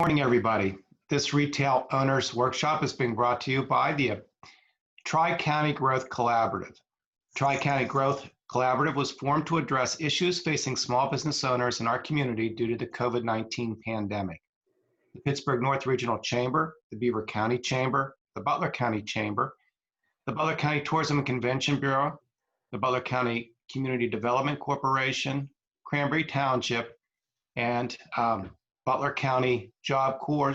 Morning, everybody. This Retail Owners Workshop is being brought to you by the Tri-County Growth Collaborative. Tri-County Growth Collaborative was formed to address issues facing small business owners in our community due to the COVID-19 pandemic. The Pittsburgh North Regional Chamber, the Beaver County Chamber, the Butler County Chamber, the Butler County Tourism and Convention Bureau, the Butler County Community Development Corporation, Cranberry Township, and Butler County Job Corps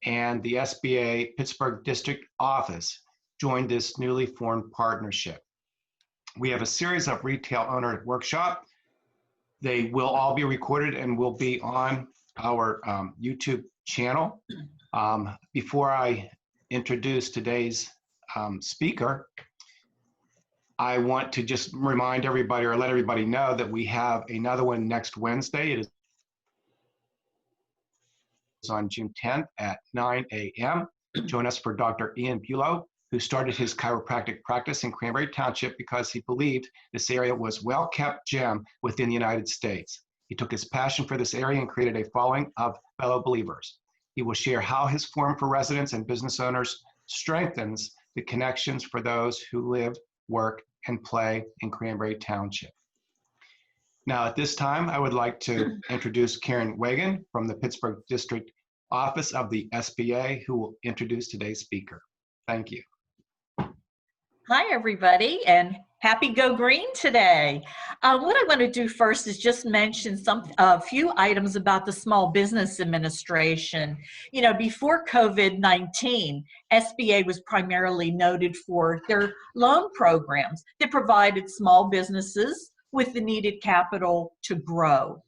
and the SBA Pittsburgh District Office joined this newly formed partnership. We have a series of retail owner workshops. They will all be recorded and will be on our YouTube channel. Before I introduce today's speaker, I want to just remind everybody or let everybody know that we have another one next Wednesday. It is on June 10th at 9 a.m. Join us for Dr. Ian Bulow, who started his chiropractic practice in Cranberry Township because he believed this area was well-kept gem within the United States. He took his passion for this area and created a following of fellow believers. He will share how his forum for residents and business owners strengthens the connections for those who live, work, and play in Cranberry Township. Now, at this time, I would like to introduce Karen Wagon from the Pittsburgh District Office of the SBA, who will introduce today's speaker. Thank you. Hi, everybody, and happy Go Green today. What I want to do first is just mention a few items about the Small Business Administration. You know, before COVID-19, SBA was primarily noted for their loan programs that provided small businesses with the needed capital to grow.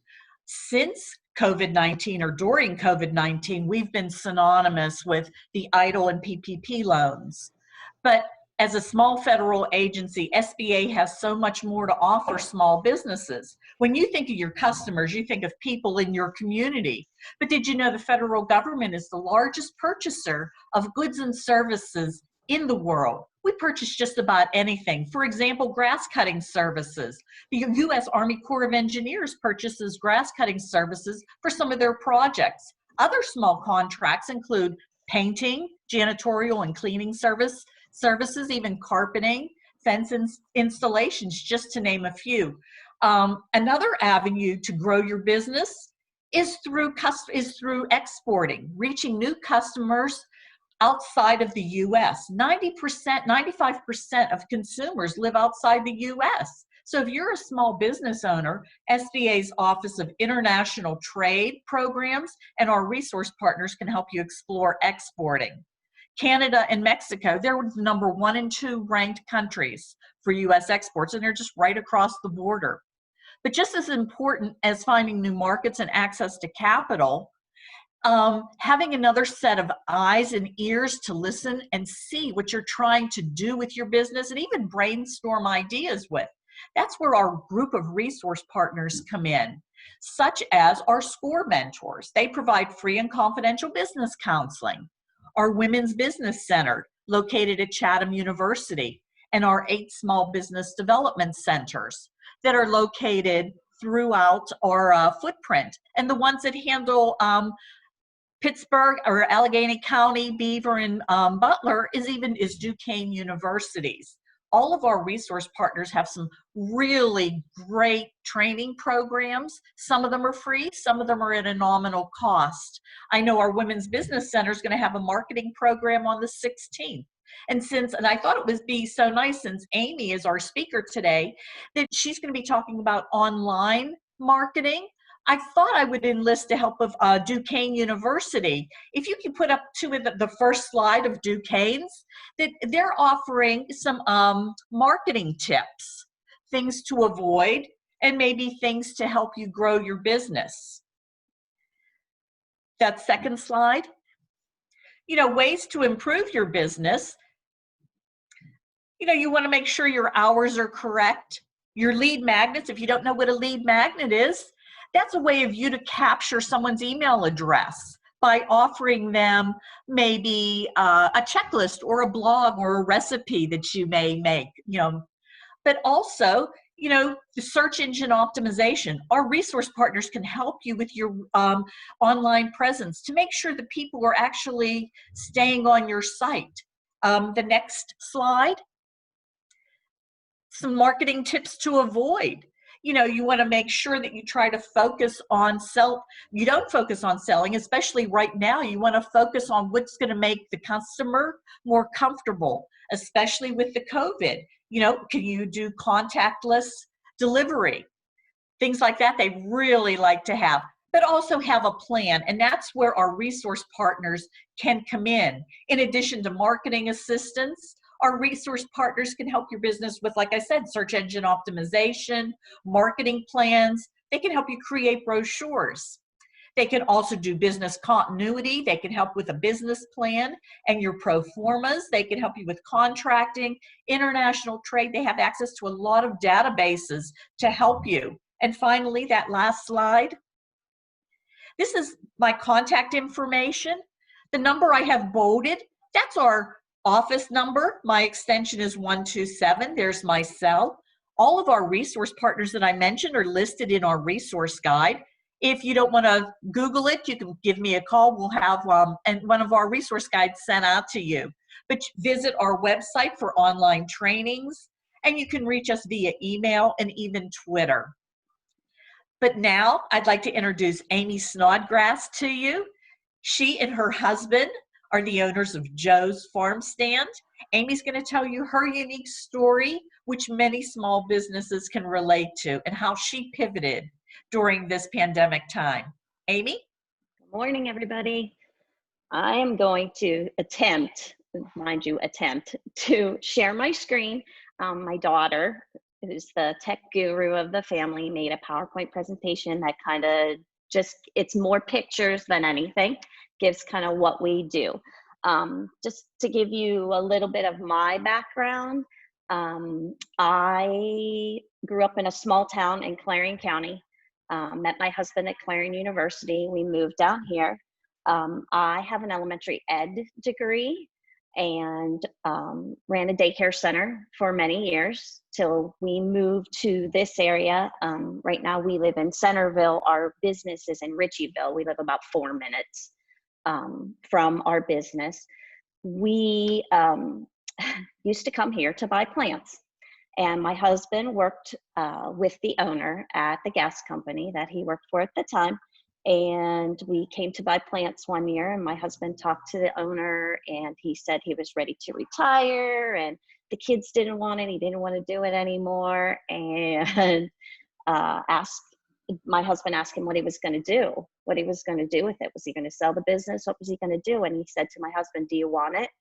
Since COVID-19 or during COVID-19, we've been synonymous with the EIDL and PPP loans. But as a small federal agency, SBA has so much more to offer small businesses. When you think of your customers, you think of people in your community. But did you know the federal government is the largest purchaser of goods and services in the world? We purchase just about anything. For example, grass cutting services. The U.S. Army Corps of Engineers purchases grass cutting services for some of their projects. Other small contracts include painting, janitorial and cleaning services, even carpeting, fence installations, just to name a few. Another avenue to grow your business is through exporting, reaching new customers outside of the U.S. 95% of consumers live outside the U.S. So if you're a small business owner, SBA's Office of International Trade programs and our resource partners can help you explore exporting. Canada and Mexico, they're the number 1 and 2 ranked countries for U.S. exports, and they're just right across the border. But just as important as finding new markets and access to capital, having another set of eyes and ears to listen and see what you're trying to do with your business and even brainstorm ideas with. That's where our group of resource partners come in, such as our SCORE mentors. They provide free and confidential business counseling. Our Women's Business Center, located at Chatham University, and our 8 small business development centers that are located throughout our footprint, and the ones that handle Pittsburgh or Allegheny County, Beaver, and Butler is Duquesne universities. All of our resource partners have some really great training programs. Some of them are free, some of them are at a nominal cost. I know our Women's Business Center is going to have a marketing program on the 16th. And I thought it would be so nice, since Amy is our speaker today, that she's going to be talking about online marketing. I thought I would enlist the help of Duquesne University. If you can put up the first slide of Duquesne's, that they're offering some marketing tips, things to avoid, and maybe things to help you grow your business. That second slide, you know, ways to improve your business. You know, you want to make sure your hours are correct. Your lead magnets, if you don't know what a lead magnet is, that's a way of you to capture someone's email address by offering them maybe a checklist or a blog or a recipe that you may make, you know. But also, the search engine optimization. Our resource partners can help you with your online presence to make sure that people are actually staying on your site. The next slide. Some marketing tips to avoid. You want to make sure that you try to focus on you don't focus on selling, especially right now. You want to focus on what's going to make the customer more comfortable, especially with the COVID. Can you do contactless delivery? Things like that they really like to have, but also have a plan. And that's where our resource partners can come in. In addition to marketing assistance, our resource partners can help your business with, like I said, search engine optimization, marketing plans. They can help you create brochures. They can also do business continuity. They can help with a business plan and your pro formas. They can help you with contracting, international trade. They have access to a lot of databases to help you. And finally, that last slide. This is my contact information. The number I have bolded, that's our office number. My extension is 127. There's my cell. All of our resource partners that I mentioned are listed in our resource guide. If you don't want to Google it, you can give me a call. We'll have and one of our resource guides sent out to you. But visit our website for online trainings, and you can reach us via email and even Twitter. But now I'd like to introduce Amy Snodgrass to you. She and her husband are the owners of Joe's Farm Stand. Amy's going to tell you her unique story, which many small businesses can relate to, and how she pivoted during this pandemic time. Amy? Good morning, everybody. I am going to attempt to share my screen. My daughter, who's the tech guru of the family, made a PowerPoint presentation that kind of it's more pictures than anything, gives kind of what we do. Just to give you a little bit of my background, I grew up in a small town in Clarion County, met my husband at Clarion University. We moved down here. I have an elementary ed degree and ran a daycare center for many years till we moved to this area. Right now we live in Centerville. Our business is in Richeyville. We live about 4 minutes from our business. We used to come here to buy plants, and my husband worked with the owner at the gas company that he worked for at the time. And we came to buy plants one year, and my husband talked to the owner, and he said he was ready to retire, and the kids didn't want it. He didn't want to do it anymore. And my husband asked him what he was going to do with it. Was he going to sell the business? What was he going to do? And he said to my husband, "Do you want it?"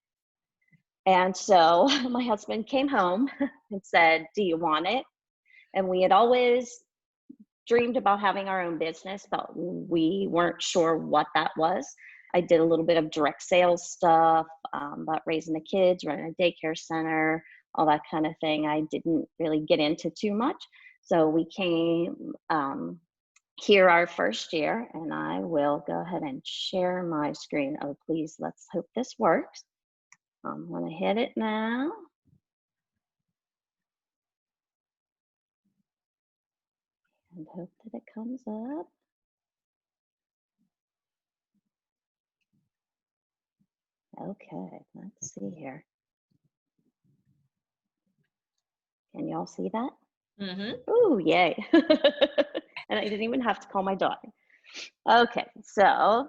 And so my husband came home and said, "Do you want it?" And we had always dreamed about having our own business, but we weren't sure what that was. I did a little bit of direct sales stuff, about raising the kids, running a daycare center, all that kind of thing. I didn't really get into too much. So we came here our first year, and I will go ahead and share my screen. Oh, please, let's hope this works. I'm going to hit it now. And hope that it comes up. Okay, let's see here. Can y'all see that? Mm-hmm. Ooh, yay. And I didn't even have to call my daughter. Okay, so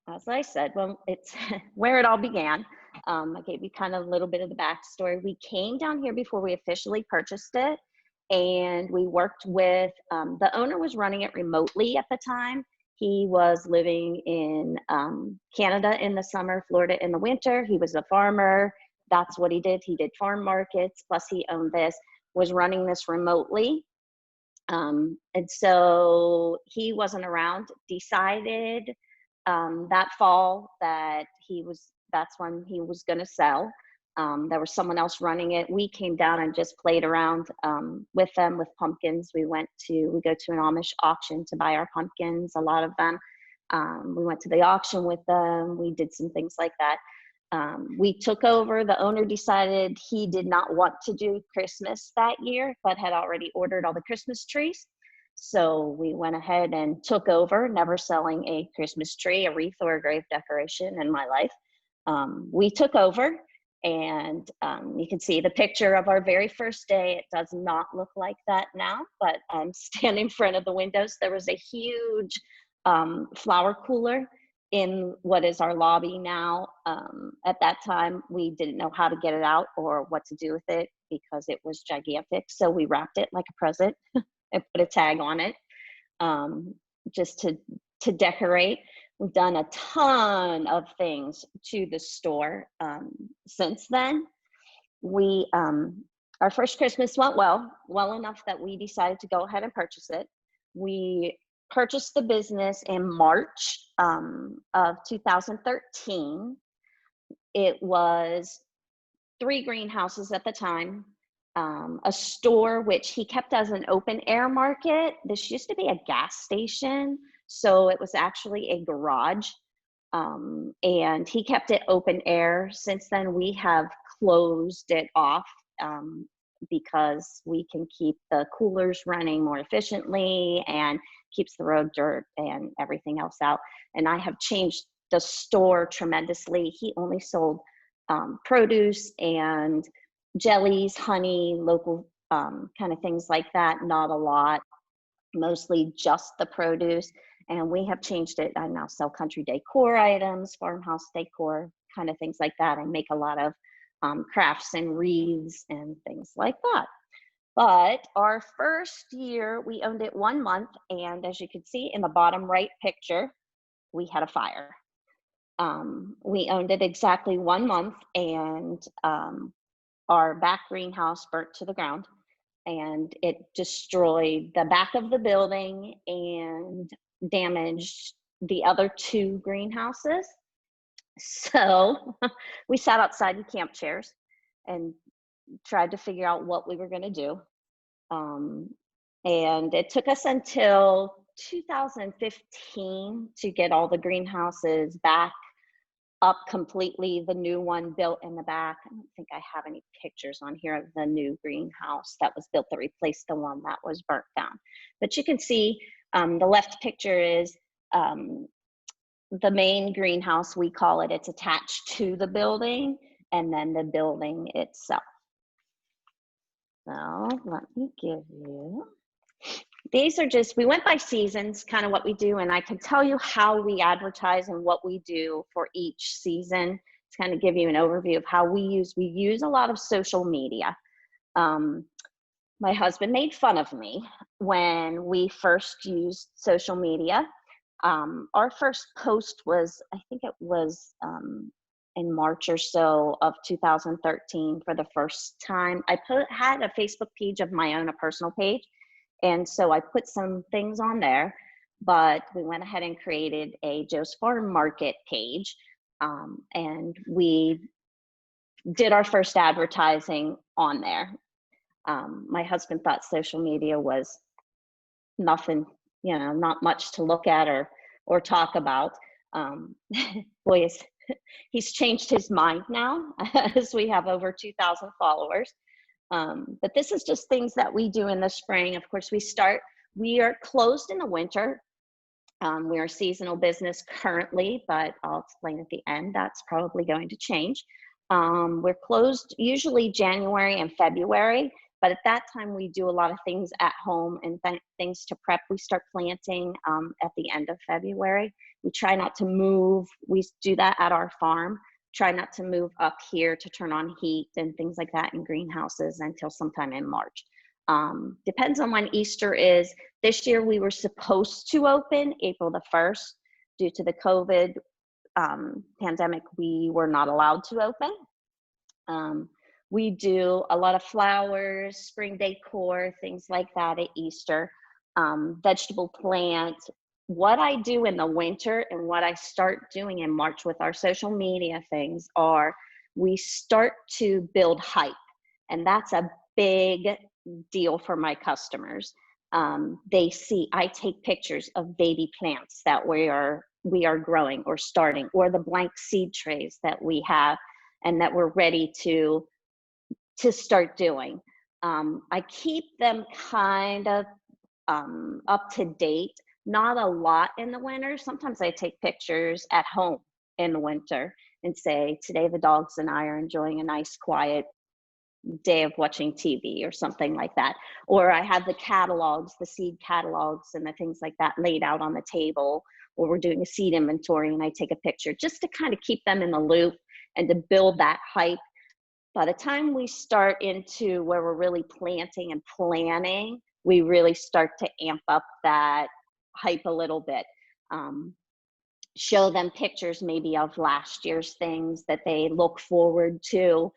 as I said, well, it's where it all began. I gave you kind of a little bit of the backstory. We came down here before we officially purchased it, and we worked with, the owner was running it remotely at the time. He was living in Canada in the summer, Florida in the winter. He was a farmer. That's what he did. He did farm markets, plus he owned this, was running this remotely. And so he wasn't around, decided that fall that that's when he was going to sell. There was someone else running it. We came down and just played around with them with pumpkins. We go to an Amish auction to buy our pumpkins, a lot of them. We went to the auction with them. We did some things like that. We took over. The owner decided he did not want to do Christmas that year, but had already ordered all the Christmas trees. So we went ahead and took over, never selling a Christmas tree, a wreath, or a grave decoration in my life. We took over, and you can see the picture of our very first day. It does not look like that now, but I'm standing in front of the windows. There was a huge flower cooler in what is our lobby now. At that time, we didn't know how to get it out or what to do with it because it was gigantic. So we wrapped it like a present and put a tag on it, just to decorate. We've done a ton of things to the store since then. We our first Christmas went well enough that we decided to go ahead and purchase it. We purchased the business in March of 2013. It was 3 greenhouses at the time, a store which he kept as an open air market. This used to be a gas station, so it was actually a garage, and he kept it open air. Since then, we have closed it off because we can keep the coolers running more efficiently and keeps the road dirt and everything else out. And I have changed the store tremendously. He only sold produce and jellies, honey, local kind of things like that. Not a lot, mostly just the produce. And we have changed it. I now sell country decor items, farmhouse decor, kind of things like that. I make a lot of crafts and wreaths and things like that. But our first year, we owned it 1 month. And as you can see in the bottom right picture, we had a fire. We owned it exactly 1 month, and our back greenhouse burnt to the ground, and it destroyed the back of the building and damaged the other 2 greenhouses. So we sat outside in camp chairs and tried to figure out what we were going to do. And it took us until 2015 to get all the greenhouses back up completely. The new one built in the back. I don't think I have any pictures on here of the new greenhouse that was built that replaced the one that was burnt down. But you can see the left picture is the main greenhouse, we call it. It's attached to the building, and then the building itself. So let me give you, these are just, we went by seasons, kind of what we do, and I can tell you how we advertise and what we do for each season to kind of give you an overview of how we use a lot of social media. My husband made fun of me when we first used social media. Our first post was, I think it was in March or so of 2013 for the first time. I had a Facebook page of my own, a personal page. And so I put some things on there, but we went ahead and created a Joe's Farm Market page. And we did our first advertising on there. My husband thought social media was nothing, you know, not much to look at or talk about. Boy, he's changed his mind now as we have over 2,000 followers. But this is just things that we do in the spring. Of course, we are closed in the winter. We are a seasonal business currently, but I'll explain at the end. That's probably going to change. We're closed usually January and February, but at that time we do a lot of things at home and things to prep. We start planting at the end of February. We try not to move. We do that at our farm. Try not to move up here to turn on heat and things like that in greenhouses until sometime in March. Depends on when Easter is. This year we were supposed to open April the 1st. Due to the COVID pandemic, we were not allowed to open. We do a lot of flowers, spring decor, things like that at Easter, vegetable plants. What I do in the winter and what I start doing in March with our social media things are we start to build hype. And that's a big deal for my customers. They see, I take pictures of baby plants that we are growing or starting, or the blank seed trays that we have and that we're ready to start doing. I keep them kind of up to date, not a lot in the winter. Sometimes I take pictures at home in the winter and say, today the dogs and I are enjoying a nice quiet day of watching TV or something like that. Or I have the catalogs, the seed catalogs and the things like that laid out on the table, or we're doing a seed inventory and I take a picture just to kind of keep them in the loop and to build that hype. By the time we start into where we're really planting and planning, we really start to amp up that hype a little bit. Show them pictures maybe of last year's things that they look forward to.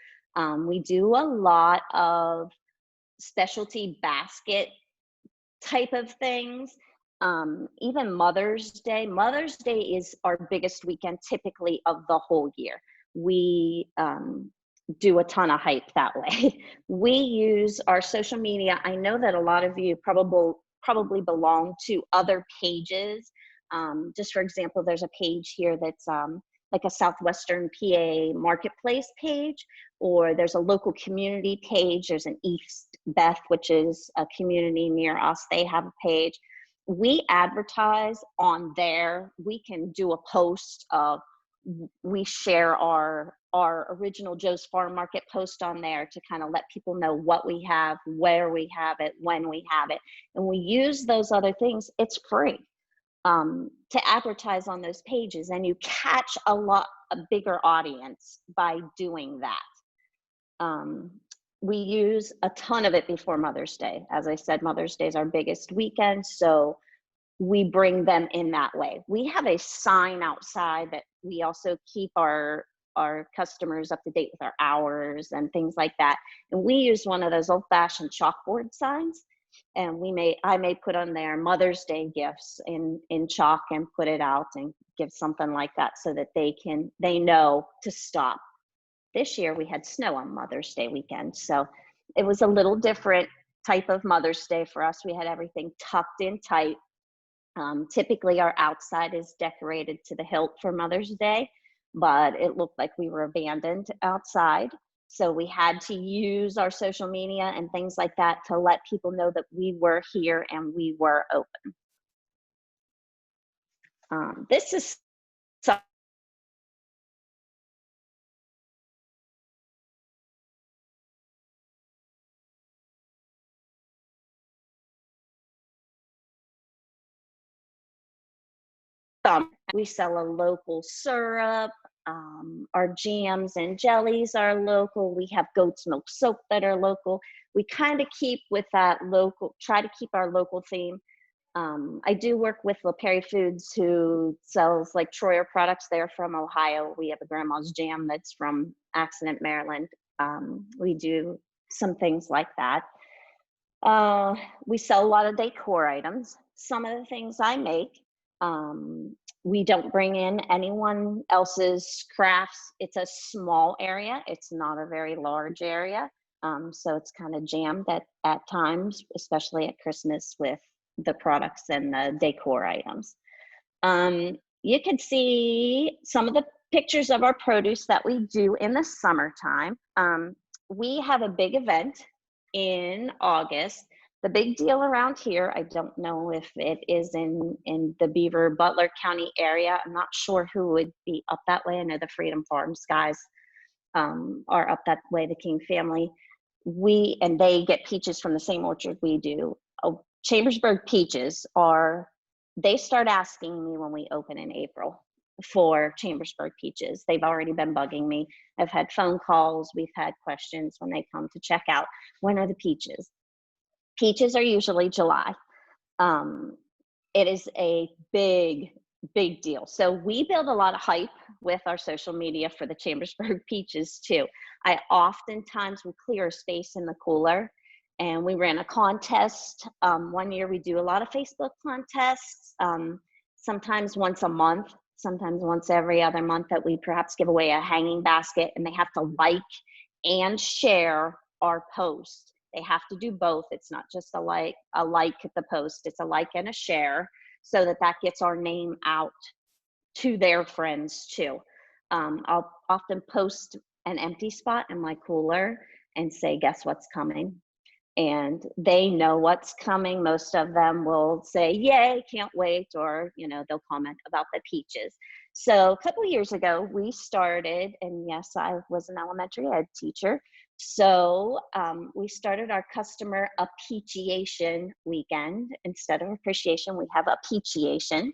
We do a lot of specialty basket type of things. Even Mother's Day. Mother's Day is our biggest weekend typically of the whole year. We do a ton of hype that way. We use our social media. I know that a lot of you probably belong to other pages. Just for example, there's a page here that's like a Southwestern PA marketplace page, or there's a local community page. There's an East Beth, which is a community near us. They have a page. We advertise on there. We can do a post of, we share our original Joe's Farm Market post on there to kind of let people know what we have, where we have it, when we have it. And we use those other things. It's free to advertise on those pages, and you catch a bigger audience by doing that. We use a ton of it before Mother's Day. As I said, Mother's Day is our biggest weekend, so we bring them in that way. We have a sign outside that we also keep our customers up to date with our hours and things like that. And we use one of those old-fashioned chalkboard signs, and I may put on there Mother's Day gifts in chalk and put it out and give something like that so that they know to stop. This year we had snow on Mother's Day weekend, so it was a little different type of Mother's Day for us. We had everything tucked in tight. Typically our outside is decorated to the hilt for Mother's Day, but it looked like we were abandoned outside. So we had to use our social media and things like that to let people know that we were here and we were open. This is we sell a local syrup. Our jams and jellies are local. We have goat's milk soap that are local. We kind of keep with that local, try to keep our local theme. I do work with LaPerry Foods, who sells like Troyer products. They're from Ohio. We have a grandma's jam that's from Accident, Maryland. We do some things like that. We sell a lot of decor items. Some of the things I make, we don't bring in anyone else's crafts. It's a small area. It's not a very large area. So it's kind of jammed at times, especially at Christmas, with the products and the decor items. You can see some of the pictures of our produce that we do in the summertime. We have a big event in August. The big deal around here, I don't know if it is in the Beaver Butler County area. I'm not sure who would be up that way. I know the Freedom Farms guys are up that way, the King family. And they get peaches from the same orchard we do. Chambersburg peaches they start asking me when we open in April for Chambersburg peaches. They've already been bugging me. I've had phone calls. We've had questions when they come to check out. When are the peaches? Peaches are usually July. It is a big deal. So we build a lot of hype with our social media for the Chambersburg peaches too. I oftentimes would clear a space in the cooler, and we ran a contest. One year we do a lot of Facebook contests, sometimes once a month, sometimes once every other month, that we perhaps give away a hanging basket, and they have to like and share our post. They have to do both. It's not just a like at the post, it's a like and a share, so that gets our name out to their friends too. I'll often post an empty spot in my cooler and say, guess what's coming? And they know what's coming. Most of them will say, yay, can't wait, or, they'll comment about the peaches. So a couple of years ago, we started, and yes, I was an elementary ed teacher. So we started our customer appreciation weekend. Instead of appreciation, we have appreciation.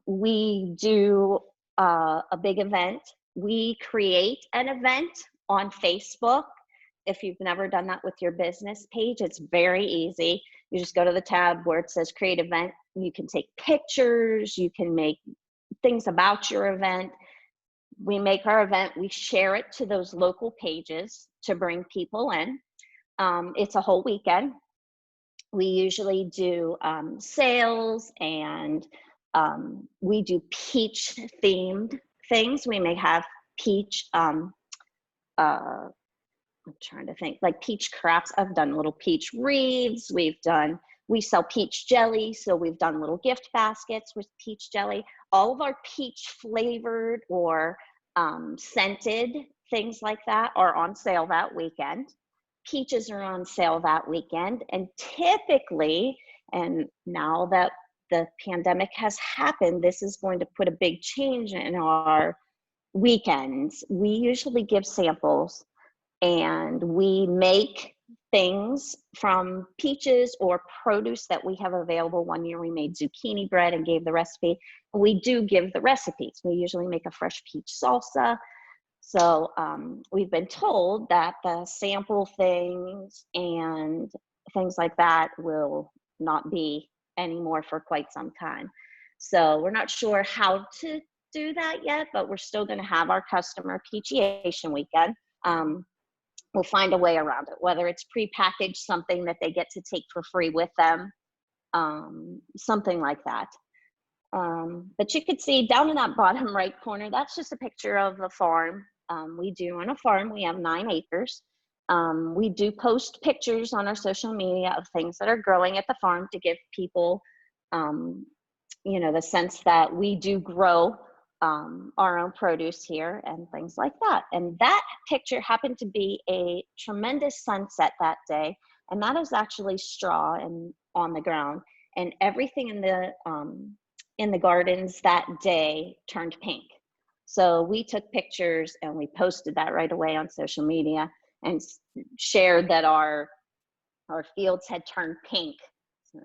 We do a big event. We create an event on Facebook. If you've never done that with your business page, it's very easy. You just go to the tab where it says create event. You can take pictures. You can make things about your event. We make our event. We share it to those local pages to bring people in. It's a whole weekend. We usually do sales, and we do peach themed things. We may have peach, I'm trying to think, like peach crafts. I've done little peach wreaths. We sell peach jelly. So we've done little gift baskets with peach jelly. All of our peach flavored or scented things like that are on sale that weekend. Peaches are on sale that weekend. And typically, and now that the pandemic has happened, this is going to put a big change in our weekends. We usually give samples, and we make things from peaches or produce that we have available. One year we made zucchini bread and gave the recipe. We do give the recipes. We usually make a fresh peach salsa. So we've been told that the sample things and things like that will not be anymore for quite some time. So we're not sure how to do that yet, but we're still going to have our customer appreciation weekend. We'll find a way around it, whether it's prepackaged something that they get to take for free with them, something like that. But you could see down in that bottom right corner, that's just a picture of the farm. We do on a farm, we have 9 acres. We do post pictures on our social media of things that are growing at the farm to give people, the sense that we do grow our own produce here and things like that. And that picture happened to be a tremendous sunset that day. And that is actually straw and on the ground, and everything in the gardens that day turned pink. So we took pictures and we posted that right away on social media and shared that our fields had turned pink. So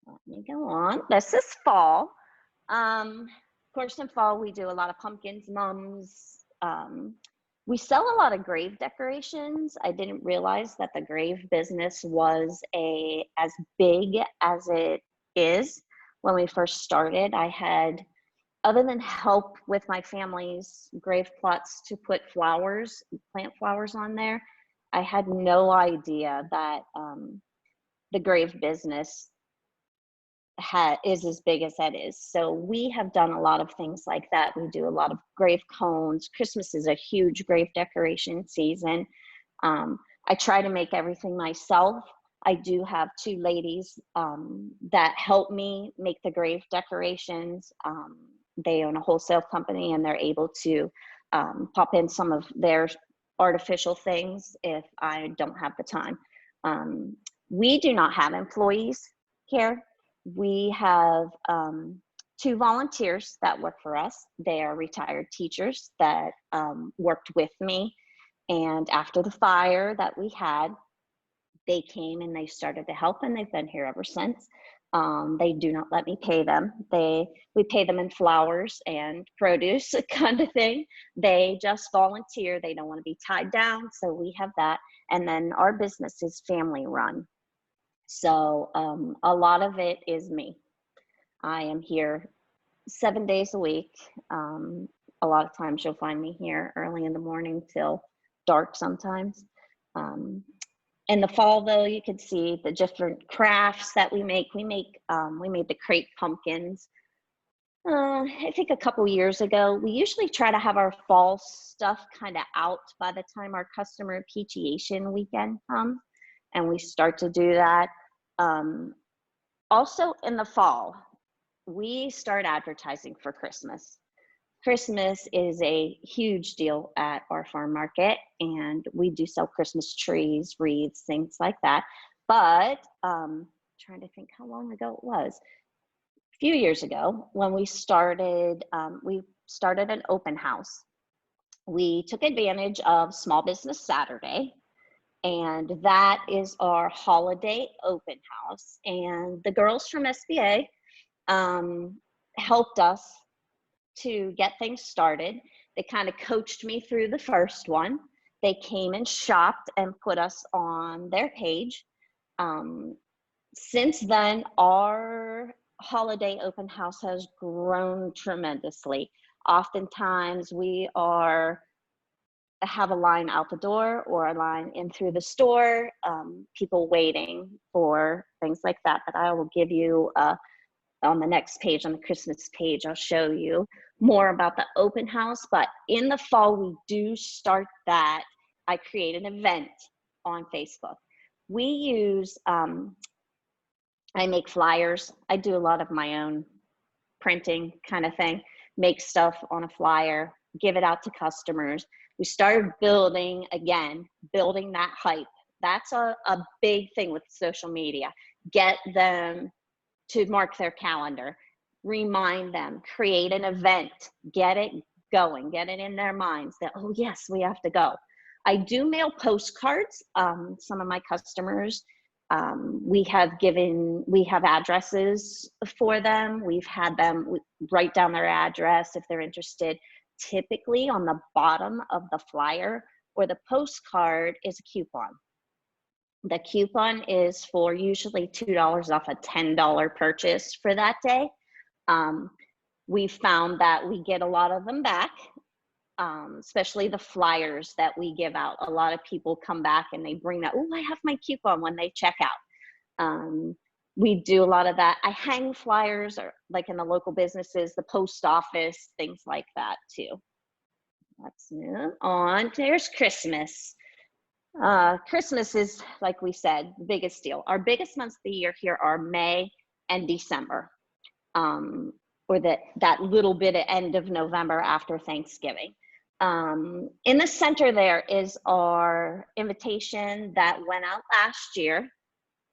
let me go on. This is fall. Of course, in fall, we do a lot of pumpkins, mums. We sell a lot of grave decorations. I didn't realize that the grave business was as big as it is. When we first started, I had, other than help with my family's grave plots to put plant flowers on there, I had no idea that the grave business is as big as that is. So we have done a lot of things like that. We do a lot of grave cones. Christmas is a huge grave decoration season. I try to make everything myself. I do have 2 ladies that help me make the grave decorations. They own a wholesale company, and they're able to pop in some of their artificial things if I don't have the time. We do not have employees here. We have 2 volunteers that work for us. They are retired teachers that worked with me. And after the fire that we had, they came and they started to help, and they've been here ever since. They do not let me pay them. We pay them in flowers and produce kind of thing. They just volunteer. They don't want to be tied down. So we have that. And then our business is family run. So a lot of it is me. I am here 7 days a week. A lot of times you'll find me here early in the morning till dark sometimes. In the fall, though, you can see the different crafts that we make. We made the crepe pumpkins. I think a couple years ago. We usually try to have our fall stuff kind of out by the time our customer appreciation weekend comes, and we start to do that. Also in the fall, we start advertising for Christmas. Christmas is a huge deal at our farm market, and we do sell Christmas trees, wreaths, things like that. But trying to think how long ago it was. A few years ago, when we started an open house. We took advantage of Small Business Saturday, and that is our holiday open house. And the girls from SBA helped us to get things started. They kind of coached me through the first one. They came and shopped and put us on their page. Since then, our holiday open house has grown tremendously. Oftentimes we have a line out the door or a line in through the store, people waiting for things like that. But I will give you on the next page, on the Christmas page, I'll show you more about the open house. But in the fall, we do start that. I create an event on Facebook. We use, I make flyers. I do a lot of my own printing kind of thing, make stuff on a flyer, give it out to customers. We started building that hype. That's a big thing with social media. Get them to mark their calendar, remind them, create an event, get it going, get it in their minds that, oh yes, we have to go. I do mail postcards. Some of my customers, we have addresses for them. We've had them write down their address if they're interested. Typically on the bottom of the flyer or the postcard is a coupon. The coupon is for usually $2 off a $10 purchase for that day. We found that we get a lot of them back, especially the flyers that we give out. A lot of people come back and they bring that, oh, I have my coupon when they check out. We do a lot of that. I hang flyers or like in the local businesses, the post office, things like that too. Let's move on. There's Christmas. Christmas is, like we said, the biggest deal. Our biggest months of the year here are May and December, or that little bit at end of November after Thanksgiving. In the center there is our invitation that went out last year.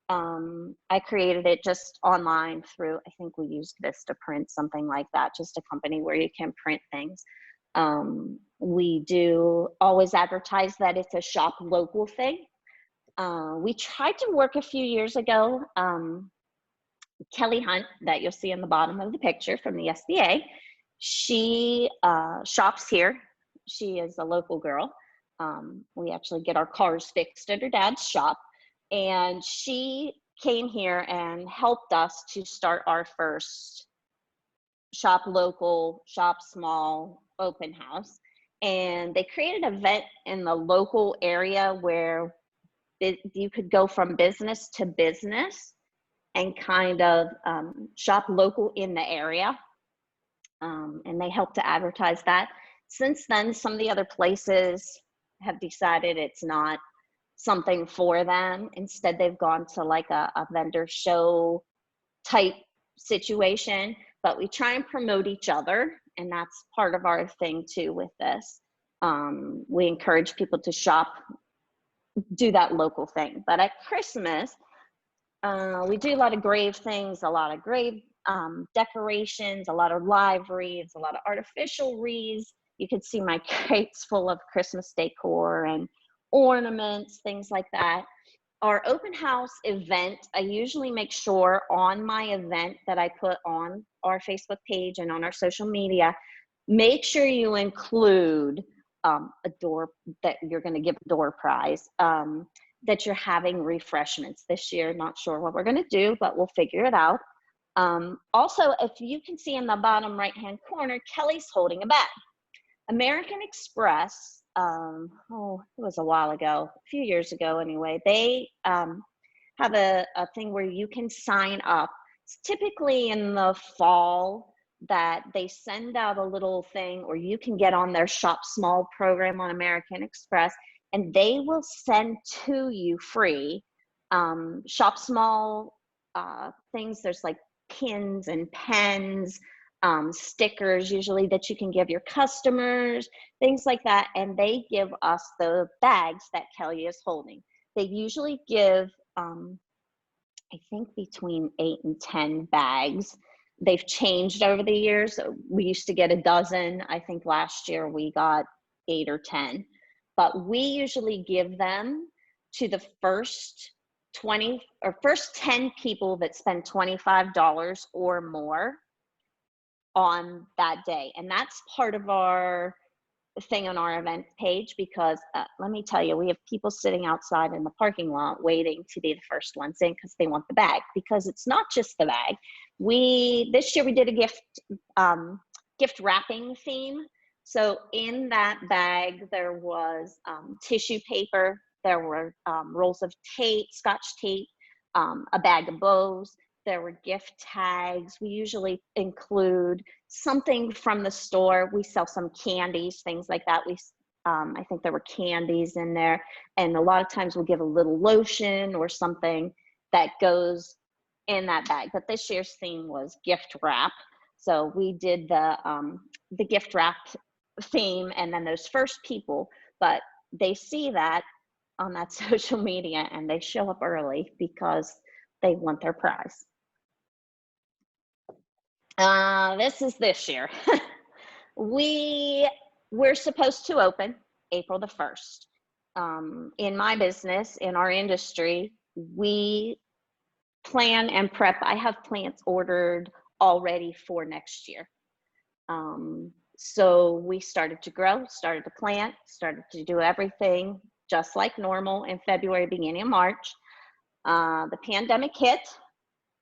I created it just online through, I think we used Vistaprint, something like that, just a company where you can print things. We do always advertise that it's a shop local thing. We tried to work a few years ago. Kelly Hunt, that you'll see in the bottom of the picture from the SBA, she shops here. She is a local girl. We actually get our cars fixed at her dad's shop. And she came here and helped us to start our first shop local, shop small open house. And they created an event in the local area where you could go from business to business and kind of shop local in the area. And they helped to advertise that. Since then, some of the other places have decided it's not something for them. Instead, they've gone to like a vendor show type situation, but we try and promote each other. And that's part of our thing too with this. We encourage people to shop, do that local thing. But at Christmas, we do a lot of grave things, a lot of grave decorations, a lot of live wreaths, a lot of artificial wreaths. You could see my crates full of Christmas decor and ornaments, things like that. Our open house event, I usually make sure on my event that I put on our Facebook page and on our social media, make sure you include a door, that you're going to give a door prize, that you're having refreshments this year. Not sure what we're going to do, but we'll figure it out. Also, if you can see in the bottom right-hand corner, Kelly's holding a bag. American Express, it was a while ago, a few years ago anyway, they have a thing where you can sign up. It's typically in the fall that they send out a little thing, or you can get on their Shop Small program on American Express, and they will send to you free Shop Small things. There's like pins and pens, stickers usually that you can give your customers, things like that. And they give us the bags that Kelly is holding. They usually give, I think, between 8 and 10 bags. They've changed over the years. We used to get a dozen. I think last year we got 8 or 10. But we usually give them to the first 20 or first 10 people that spend $25 or more on that day. And that's part of our thing on our event page, because let me tell you, we have people sitting outside in the parking lot waiting to be the first ones in because they want the bag. Because it's not just the bag. This year we did a gift wrapping theme. So in that bag there was tissue paper, there were rolls of tape, Scotch tape, a bag of bows. There were gift tags. We usually include something from the store. We sell some candies, things like that. I think there were candies in there. And a lot of times we'll give a little lotion or something that goes in that bag. But this year's theme was gift wrap. So we did the gift wrap theme, and then those first people, but they see that on that social media and they show up early because they want their prize. This is this year. We're supposed to open April the 1st. In my business, in our industry, we plan and prep. I have plants ordered already for next year. So we started to grow, started to plant, started to do everything just like normal in February, beginning of March. The pandemic hit.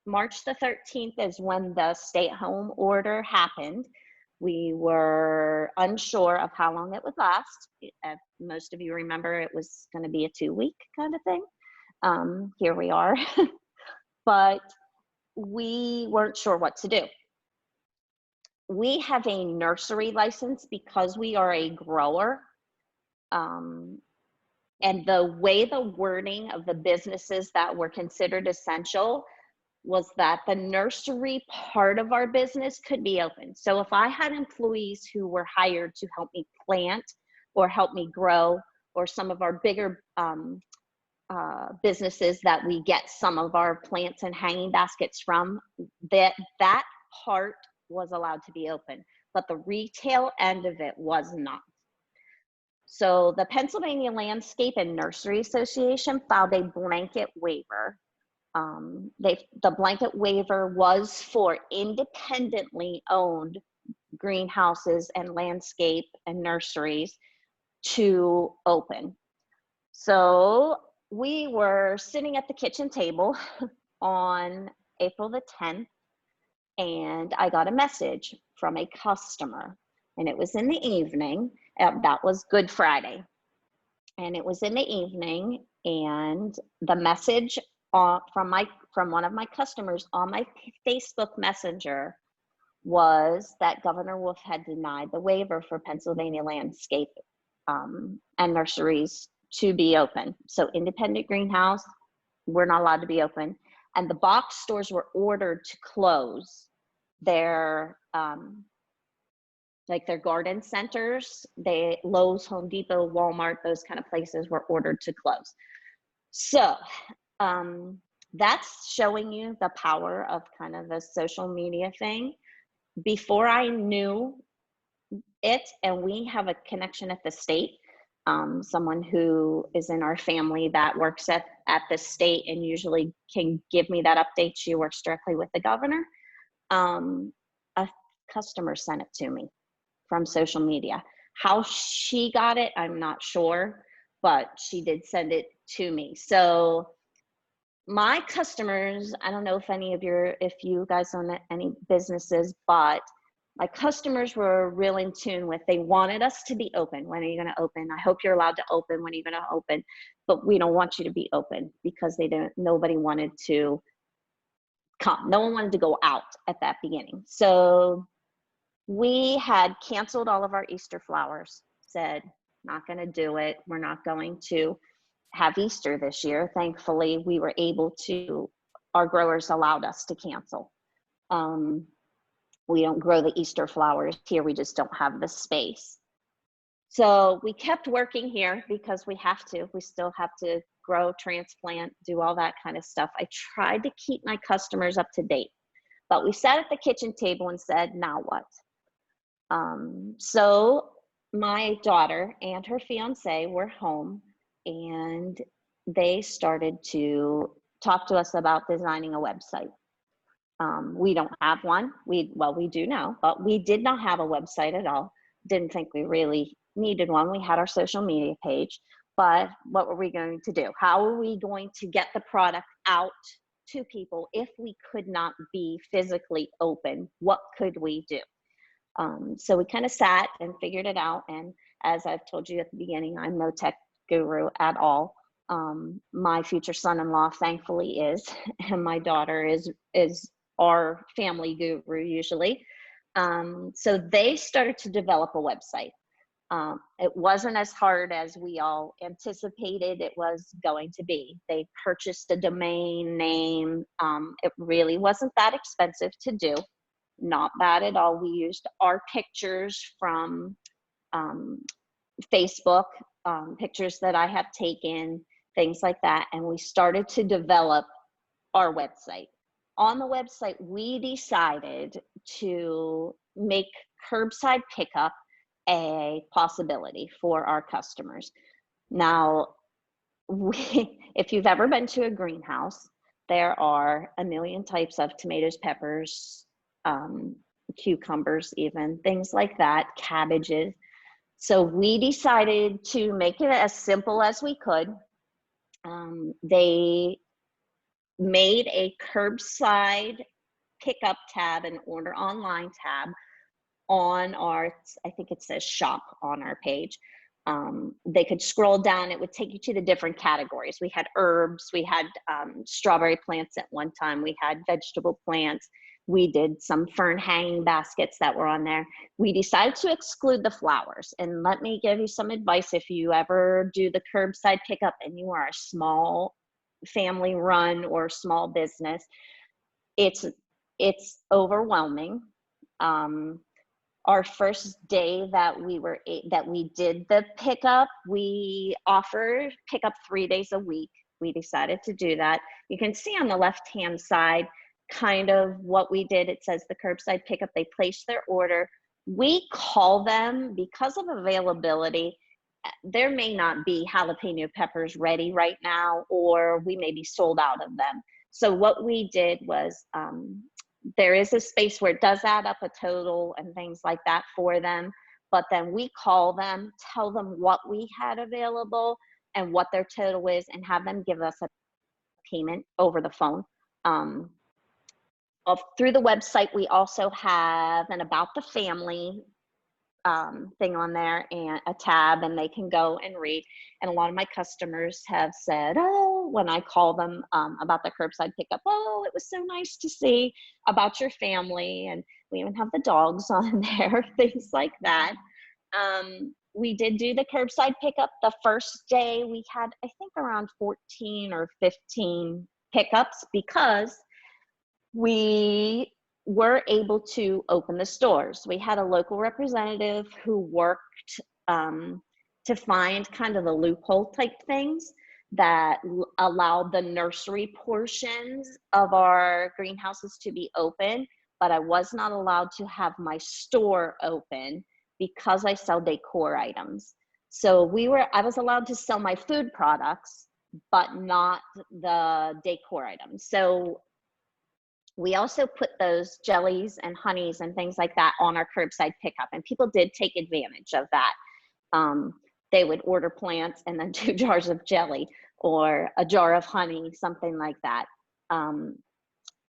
March the 13th is when the stay-at-home order happened. We were unsure of how long it would last. Most of you remember it was going to be a 2-week kind of thing. Here we are. But we weren't sure what to do. We have a nursery license because we are a grower. And the way the wording of the businesses that were considered essential was that the nursery part of our business could be open. So if I had employees who were hired to help me plant or help me grow, or some of our bigger businesses that we get some of our plants and hanging baskets from, that part was allowed to be open, but the retail end of it was not. So the Pennsylvania Landscape and Nursery Association filed a blanket waiver. The blanket waiver was for independently owned greenhouses and landscape and nurseries to open. So we were sitting at the kitchen table on April the 10th, and I got a message from a customer, and it was in the evening. That was Good Friday. And it was in the evening, and the message from one of my customers on my Facebook Messenger was that Governor Wolf had denied the waiver for Pennsylvania Landscape and nurseries to be open. So independent greenhouse, we're not allowed to be open. And the box stores were ordered to close their like their garden centers. Lowe's, Home Depot, Walmart, those kind of places were ordered to close. So that's showing you the power of kind of a social media thing. Before I knew it, and we have a connection at the state, someone who is in our family that works at the state and usually can give me that update. She works directly with the governor. A customer sent it to me from social media. How she got it, I'm not sure, but she did send it to me. So my customers, I don't know if you guys own any businesses, but my customers were real in tune with, they wanted us to be open. When are you going to open? I hope you're allowed to open. When are you going to open? But we don't want you to be open, because nobody wanted to come. No one wanted to go out at that beginning. So We had canceled all of our Easter flowers, said, not going to do it. We're not going to have Easter this year. Thankfully, we were able to, our growers allowed us to cancel. We don't grow the Easter flowers here. We just don't have the space. So we kept working here because we have to. We still have to grow, transplant, do all that kind of stuff. I tried to keep my customers up to date, but we sat at the kitchen table and said, now what? So my daughter and her fiance were home, and they started to talk to us about designing a website. We don't have one. We do now, but we did not have a website at all. Didn't think we really needed one. We had our social media page, but what were we going to do? How were we going to get the product out to people if we could not be physically open? What could we do? So we kind of sat and figured it out. And as I've told you at the beginning, I'm no tech guru at all. My future son-in-law thankfully is, and my daughter is our family guru usually. So they started to develop a website. It wasn't as hard as we all anticipated it was going to be. They purchased a domain name. It really wasn't that expensive to do. Not bad at all. We used our pictures from Facebook, pictures that I have taken, things like that. And we started to develop our website. On the website, we decided to make curbside pickup a possibility for our customers. Now, if you've ever been to a greenhouse, there are a million types of tomatoes, peppers, cucumbers, even things like that, cabbages. So we decided to make it as simple as we could. They made a curbside pickup tab, an order online tab on our, I think it says shop on our page. They could scroll down, it would take you to the different categories. We had herbs, we had strawberry plants at one time, we had vegetable plants, we did some fern hanging baskets that were on there. We decided to exclude the flowers. And let me give you some advice if you ever do the curbside pickup and you are a small family run or small business, it's overwhelming. Our first day that we did the pickup, we offered pickup 3 days a week. We decided to do that. You can see on the left-hand side kind of what we did. It says the curbside pickup. They place their order. We call them because of availability. There may not be jalapeno peppers ready right now, or we may be sold out of them. So what we did was, there is a space where it does add up a total and things like that for them. But then we call them, tell them what we had available and what their total is, and have them give us a payment over the phone. Through the website, we also have an About the Family thing on there and a tab, and they can go and read. And a lot of my customers have said, oh, when I call them about the curbside pickup, oh, it was so nice to see about your family. And we even have the dogs on there, things like that. We did do the curbside pickup. The first day we had, I think, around 14 or 15 pickups because we were able to open the stores. We had a local representative who worked to find kind of the loophole type things that allowed the nursery portions of our greenhouses to be open, but I was not allowed to have my store open because I sell decor items. So I was allowed to sell my food products, but not the decor items. So we also put those jellies and honeys and things like that on our curbside pickup, and people did take advantage of that. They would order plants and then 2 jars of jelly or a jar of honey, something like that.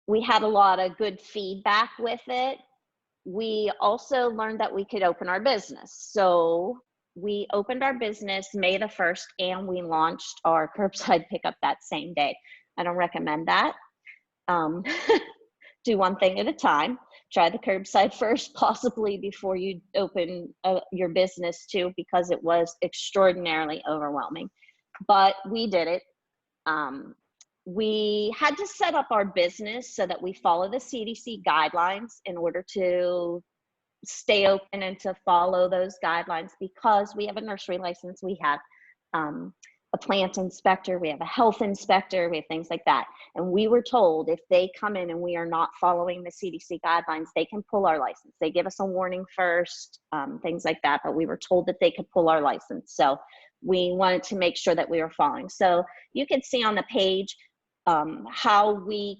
We had a lot of good feedback with it. We also learned that we could open our business. So we opened our business May the 1st, and we launched our curbside pickup that same day. I don't recommend that. Do one thing at a time. try the curbside first, possibly before you open your business too, because it was extraordinarily overwhelming. But we did it. We had to set up our business so that we follow the CDC guidelines in order to stay open and to follow those guidelines, because we have a nursery license, we have a plant inspector, we have a health inspector, we have things like that. And we were told if they come in and we are not following the CDC guidelines, they can pull our license. They give us a warning first, things like that, but we were told that they could pull our license. So we wanted to make sure that we were following. So you can see on the page how we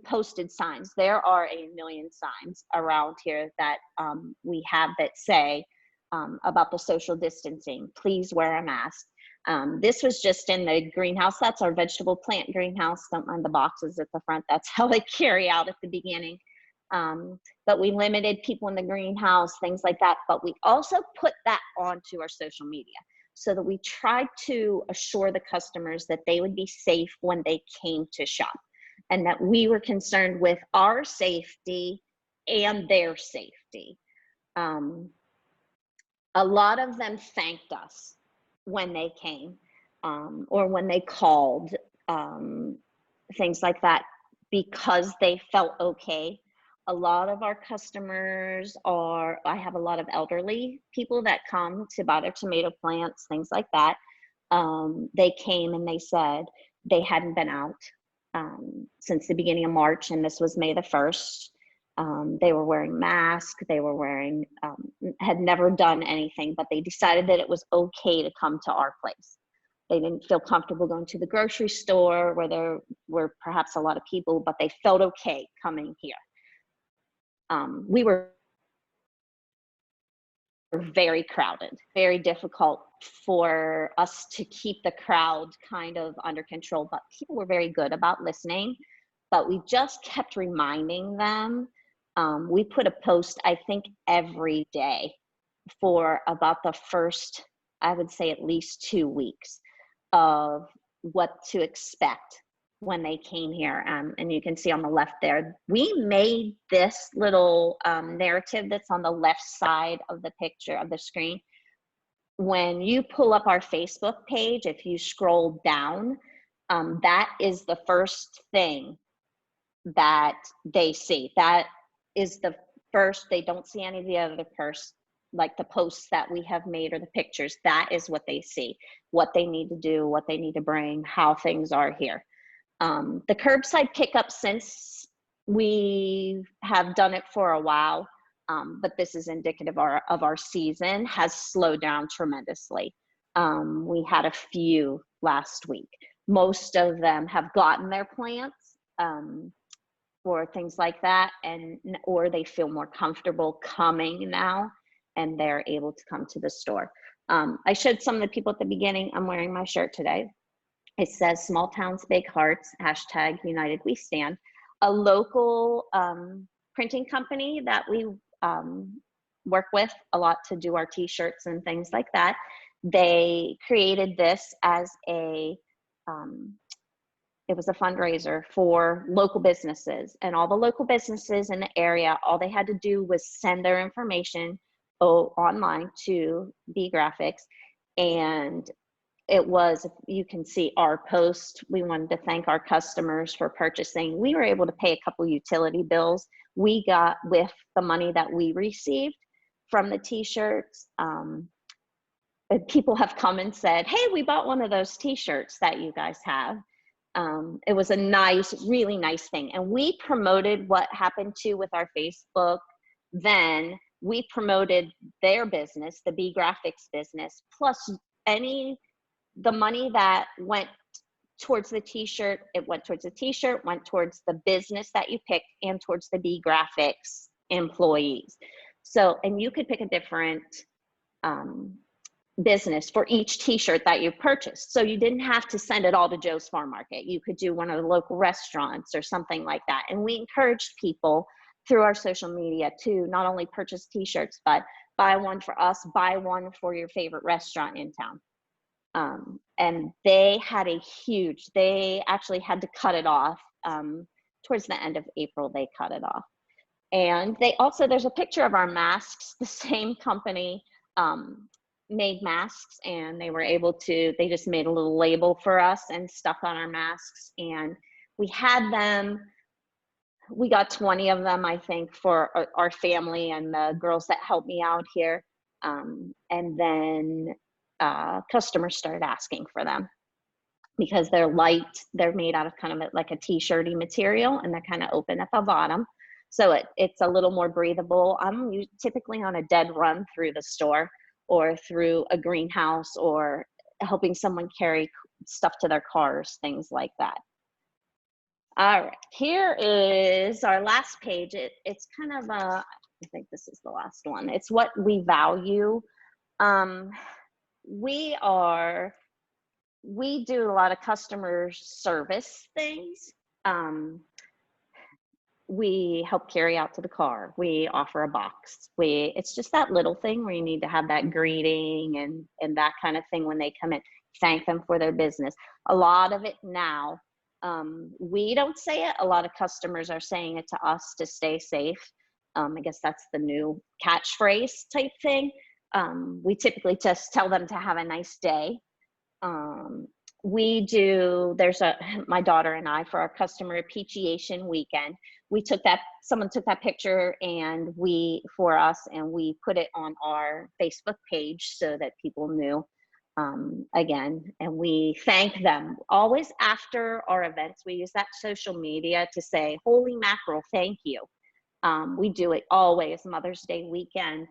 posted signs. There are a million signs around here that we have that say about the social distancing. Please wear a mask. This was just in the greenhouse. That's our vegetable plant greenhouse. Don't mind the boxes at the front. That's how they carry out at the beginning. But we limited people in the greenhouse, things like that. But we also put that onto our social media, so that we tried to assure the customers that they would be safe when they came to shop, and that we were concerned with our safety and their safety. A lot of them thanked us when they came, or when they called, things like that, because they felt okay. A lot of our customers I have a lot of elderly people that come to buy their tomato plants, things like that. They came and they said they hadn't been out since the beginning of March, and this was May the 1st. They were wearing masks, they were wearing, had never done anything, but they decided that it was okay to come to our place. They didn't feel comfortable going to the grocery store where there were perhaps a lot of people, but they felt okay coming here. We were very crowded, very difficult for us to keep the crowd kind of under control, but people were very good about listening. But we just kept reminding them. We put a post, I think, every day for about the first, I would say, at least 2 weeks of what to expect when they came here. And you can see on the left there, we made this little narrative that's on the left side of the picture of the screen. When you pull up our Facebook page, if you scroll down, that is the first thing that they see. That is the first, they don't see any of the other like the posts that we have made or the pictures. That is what they see, what they need to do, what they need to bring, how things are here. The curbside pickup, since we have done it for a while, but this is indicative of our season, has slowed down tremendously. We had a few last week. Most of them have gotten their plants or things like that, or they feel more comfortable coming now and they're able to come to the store. I showed some of the people at the beginning. I'm wearing my shirt today. It says "Small Towns, Big Hearts, #United We Stand." A local printing company that we work with a lot to do our t-shirts and things like that. They created this as it was a fundraiser for local businesses, and all the local businesses in the area, all they had to do was send their information online to B Graphics, and it was, you can see our post. We wanted to thank our customers for purchasing. We were able to pay a couple utility bills we got with the money that we received from the t-shirts. People have come and said, "Hey, we bought one of those t-shirts that you guys have." It was a nice, really nice thing. And we promoted what happened too with our Facebook. Then we promoted their business, the B Graphics business, plus the money that went towards the t-shirt, it went towards the t-shirt, went towards the business that you picked, and towards the B Graphics employees. So, and you could pick a different business for each t-shirt that you purchased. So you didn't have to send it all to Joe's Farm Market. You could do one of the local restaurants or something like that. And we encouraged people through our social media to not only purchase t-shirts, but buy one for us, buy one for your favorite restaurant in town. And they had they actually had to cut it off. Towards the end of April, they cut it off. And they also, there's a picture of our masks. The same company made masks, and they were able to, they just made a little label for us and stuck on our masks. And we had them, we got 20 of them, I think, for our family and the girls that helped me out here. And then customers started asking for them because they're light. They're made out of kind of like a t-shirty material, and they're kind of open at the bottom. So it's a little more breathable. I'm typically on a dead run through the store or through a greenhouse or helping someone carry stuff to their cars, things like that. All right, here is our last page. It's kind of I think this is the last one. It's what we value. We do a lot of customer service things. We help carry out to the car. We offer a box. It's just that little thing where you need to have that greeting and that kind of thing when they come in. Thank them for their business. A lot of it now, we don't say it. A lot of customers are saying it to us to stay safe. I guess that's the new catchphrase type thing. We typically just tell them to have a nice day. My daughter and I, for our customer appreciation weekend, someone took that picture for us, and we put it on our Facebook page so that people knew, again, and we thank them. Always after our events, we use that social media to say, holy mackerel, thank you. We do it always, Mother's Day weekend.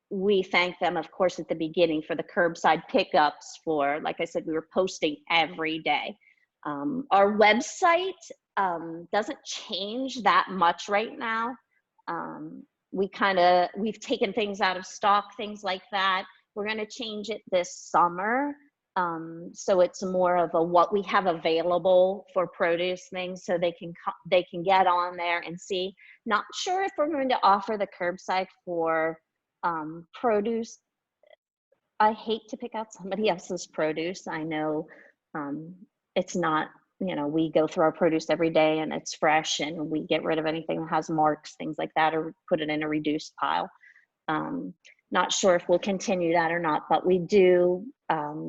We thank them, of course, at the beginning for the curbside pickups like I said, we were posting every day. Our website doesn't change that much right now. We've taken things out of stock, things like that. We're going to change it this summer. So it's more of what we have available for produce things, so they can get on there and see. Not sure if we're going to offer the curbside for produce. I hate to pick out somebody else's produce. I know it's not, we go through our produce every day and it's fresh, and we get rid of anything that has marks, things like that, or put it in a reduced pile. Not sure if we'll continue that or not, but we do.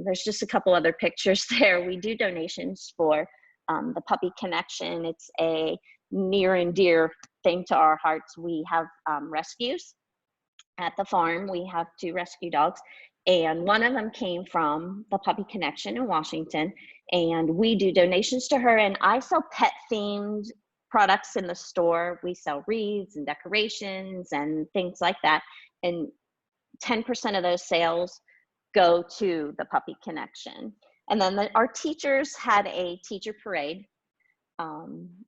There's just a couple other pictures there. We do donations for the Puppy Connection. It's a near and dear thing to our hearts. We have rescues at the farm. We have 2 rescue dogs, and one of them came from the Puppy Connection in Washington, and we do donations to her. And I sell pet themed products in the store. We sell wreaths and decorations and things like that, and 10% of those sales go to the Puppy Connection. And then our teachers had a teacher parade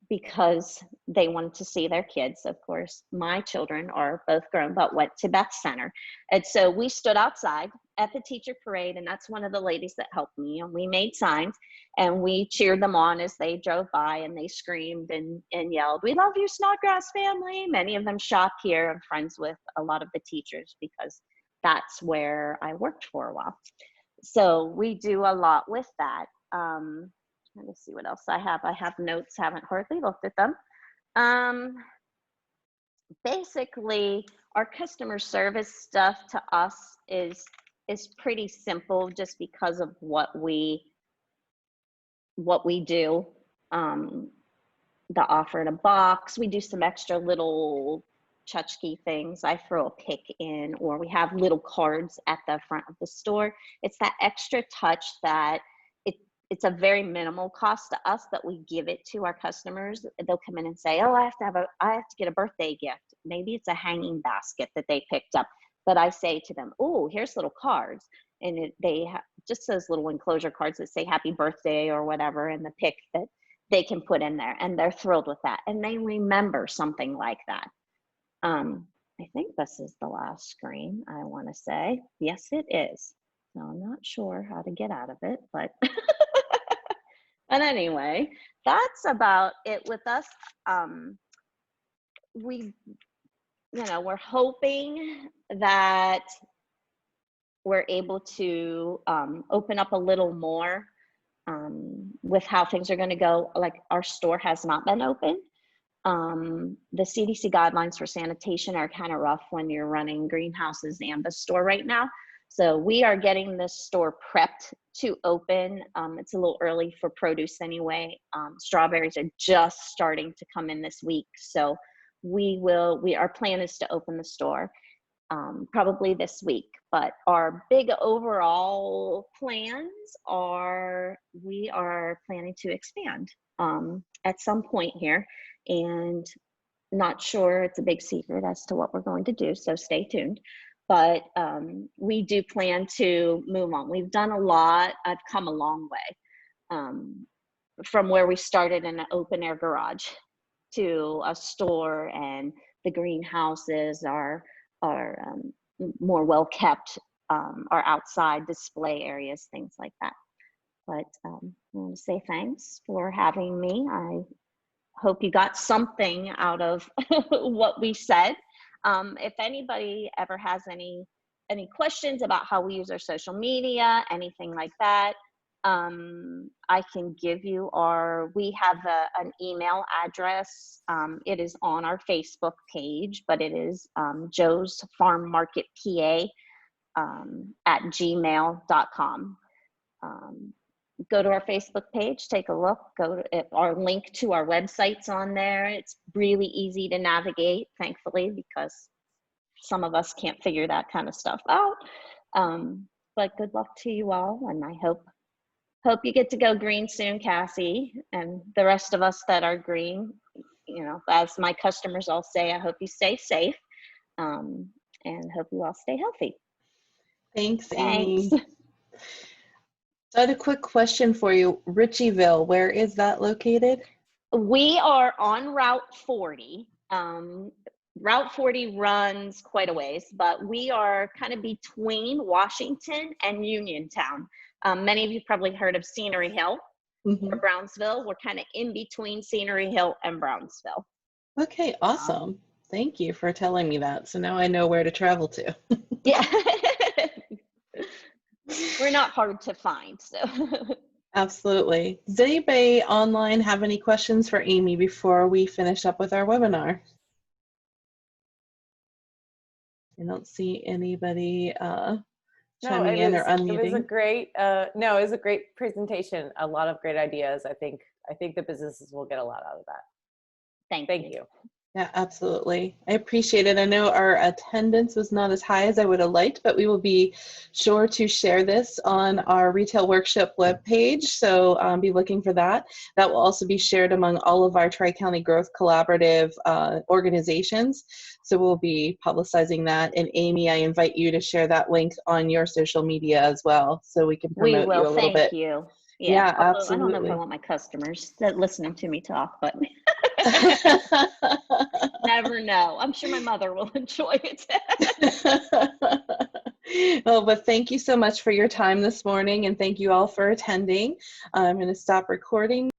because they wanted to see their kids. Of course, my children are both grown, but went to Beth Center. And so we stood outside at the teacher parade, and that's one of the ladies that helped me. And we made signs, and we cheered them on as they drove by, and they screamed and yelled, "We love you, Snodgrass family." Many of them shop here. I'm friends with a lot of the teachers because that's where I worked for a while. So we do a lot with that. Let me see what else I have. I have notes, haven't hardly looked at them. Basically, our customer service stuff to us is pretty simple, just because of what we do. The offer in a box. We do some extra little tchotchke things. I throw a pick in, or we have little cards at the front of the store. It's that extra touch that it's a very minimal cost to us, but we give it to our customers. They'll come in and say, "Oh, I have to get a birthday gift." Maybe it's a hanging basket that they picked up, but I say to them, "Oh, here's little cards," and they have just those little enclosure cards that say "Happy Birthday" or whatever, and the pick that they can put in there, and they're thrilled with that, and they remember something like that. I think this is the last screen, I want to say. Yes, it is. So I'm not sure how to get out of it, but but anyway, that's about it with us. We're hoping that we're able to open up a little more. With how things are going to go. Like, our store has not been open. The CDC guidelines for sanitation are kind of rough when you're running greenhouses and the store right now. So we are getting this store prepped to open. It's a little early for produce anyway. Strawberries are just starting to come in this week. So our plan is to open the store probably this week. But our big overall plans are, we are planning to expand at some point here, and not sure, it's a big secret as to what we're going to do, so stay tuned. But we do plan to move on. We've done a lot. I've come a long way from where we started in an open air garage to a store, and the greenhouses are more well kept, our outside display areas, things like that. But I want to say thanks for having me. I hope you got something out of what we said. If anybody ever has any questions about how we use our social media, anything like that, I can give you we have an email address. It is on our Facebook page, but it is Joe's Farm Market PA at gmail.com. Go to our Facebook page, take a look, our link to our website's on there. It's really easy to navigate, thankfully, because some of us can't figure that kind of stuff out. But good luck to you all, and I hope you get to go green soon, Cassie, and the rest of us that are green. You know, as my customers all say, I hope you stay safe, and hope you all stay healthy. Thanks, Amy. So I had a quick question for you. Richeyville, where is that located? We are on Route 40. Route 40 runs quite a ways, but we are kind of between Washington and Uniontown. Many of you probably heard of Scenery Hill or Brownsville. We're kind of in between Scenery Hill and Brownsville. Okay, awesome. Thank you for telling me that. So now I know where to travel to. Yeah. We're not hard to find, so. Absolutely. Does anybody online have any questions for Amy before we finish up with our webinar? I don't see anybody chiming in or unmuting. It was a great, it was a great presentation. A lot of great ideas. I think the businesses will get a lot out of that. Thank you. Yeah, absolutely. I appreciate it. I know our attendance was not as high as I would have liked, but we will be sure to share this on our Retail Workshop webpage. So be looking for that. That will also be shared among all of our Tri-County Growth Collaborative organizations. So we'll be publicizing that. And Amy, I invite you to share that link on your social media as well, so we can promote you a little bit. Thank you. Yeah, absolutely. I don't know if I want my customers listening to me talk, but never know. I'm sure my mother will enjoy it. Well, but thank you so much for your time this morning, and thank you all for attending. I'm going to stop recording